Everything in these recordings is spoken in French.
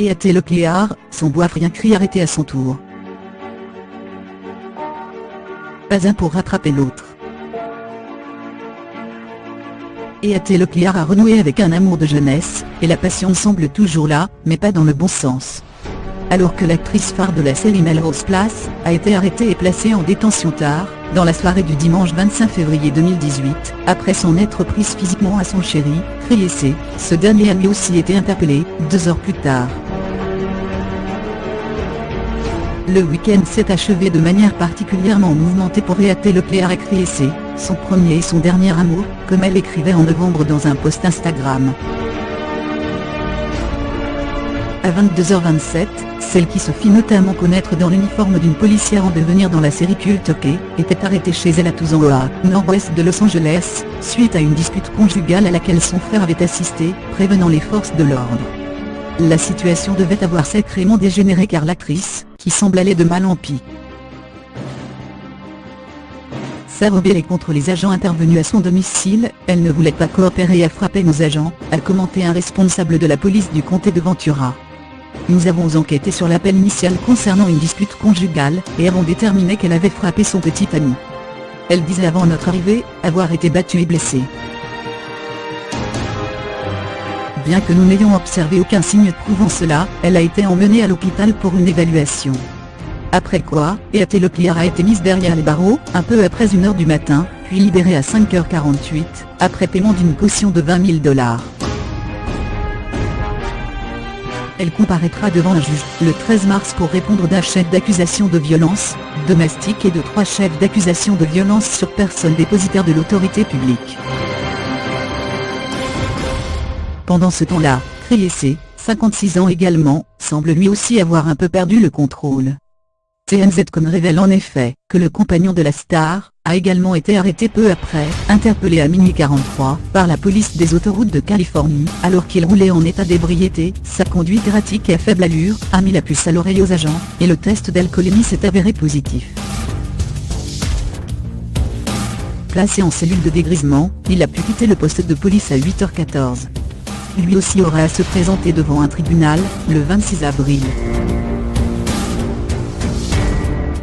Et Athée Lecléar, son boif rien cri arrêté à son tour. Pas un pour rattraper l'autre. Et Athée Lecléar a renoué avec un amour de jeunesse, et la passion semble toujours là, mais pas dans le bon sens. Alors que l'actrice phare de la série Melrose Place a été arrêtée et placée en détention tard, dans la soirée du dimanche 25 février 2018, après s'en être prise physiquement à son chéri, Kriessé, ce dernier a lui aussi été interpellé, 2 heures plus tard. Le week-end s'est achevé de manière particulièrement mouvementée pour Athée Lecléar et Kriessé, son premier et son dernier amour, comme elle écrivait en novembre dans un post Instagram. À 22h27, celle qui se fit notamment connaître dans l'uniforme d'une policière en devenir dans la série culte OK, était arrêtée chez elle à Tucson, nord-ouest de Los Angeles, suite à une dispute conjugale à laquelle son frère avait assisté, prévenant les forces de l'ordre. La situation devait avoir sacrément dégénéré car l'actrice, qui semble aller de mal en pis, s'est rebellée contre les agents intervenus à son domicile. Elle ne voulait pas coopérer et a frappé nos agents, a commenté un responsable de la police du comté de Ventura. Nous avons enquêté sur l'appel initial concernant une dispute conjugale, et avons déterminé qu'elle avait frappé son petit ami. Elle disait avant notre arrivée, avoir été battue et blessée. Bien que nous n'ayons observé aucun signe prouvant cela, elle a été emmenée à l'hôpital pour une évaluation. Après quoi, Athée Lecléar a été mise derrière les barreaux, un peu après 1h du matin, puis libérée à 5h48, après paiement d'une caution de $20 000. Elle comparaîtra devant un juge, le 13 mars pour répondre d'un chef d'accusation de violence domestique et de 3 chefs d'accusation de violence sur personne dépositaire de l'autorité publique. Pendant ce temps-là, Kriessé, 56 ans également, semble lui aussi avoir un peu perdu le contrôle. TMZ.com révèle en effet que le compagnon de la star a également été arrêté peu après, interpellé à minuit 43 par la police des autoroutes de Californie, alors qu'il roulait en état d'ébriété. Sa conduite erratique et à faible allure a mis la puce à l'oreille aux agents, et le test d'alcoolémie s'est avéré positif. Placé en cellule de dégrisement, il a pu quitter le poste de police à 8h14. Lui aussi aura à se présenter devant un tribunal, le 26 avril.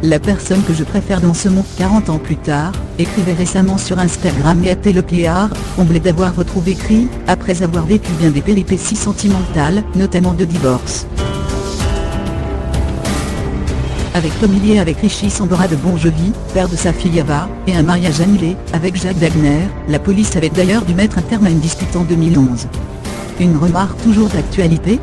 La personne que je préfère dans ce monde 40 ans plus tard, écrivait récemment sur Instagram. Et Athée Lecléar, comblée d'avoir retrouvé Kri, après avoir vécu bien des péripéties sentimentales, notamment de divorce. Avec l'humilié avec Richie Sambora de Bon Jovi, père de sa fille Ava, et un mariage annulé, avec Jacques Wagner, la police avait d'ailleurs dû mettre un terme à une dispute en 2011. Une remarque toujours d'actualité ?